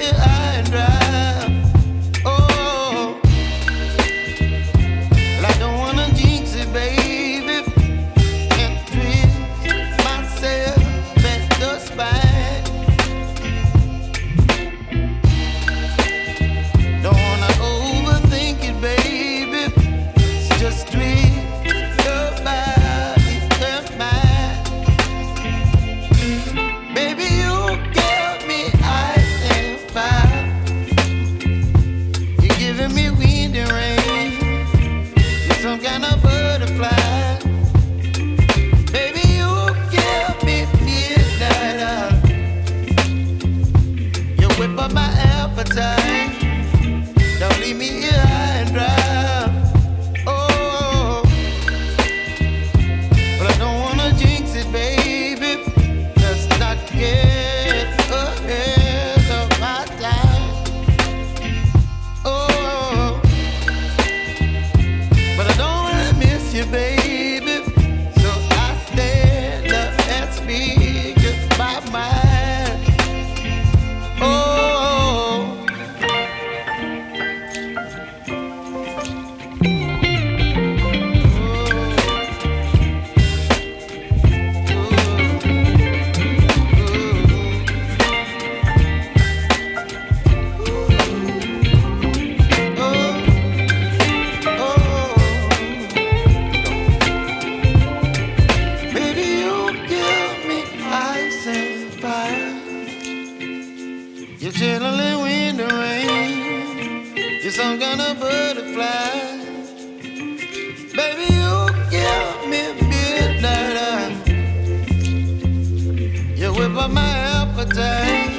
here high and dry. Oh, well, I don't wanna jinx it, baby, and twist myself at the spine. Don't wanna overthink it, baby. It's just twist your body and mine. Baby, you give me ice and fire. You're giving me wind and rain. You're some kind of butterfly. Baby, you give me midnight. You whip up my appetite. Don't leave me here high and dry. Oh, but I don't wanna jinx it, baby. Let's not get ahead of my time. Oh, but I don't wanna miss you, baby. So I stand up and speak my mind. Oh. You're chilling wind and rain. You're some kind of butterfly. Baby, you give me midnight. You whip up my appetite.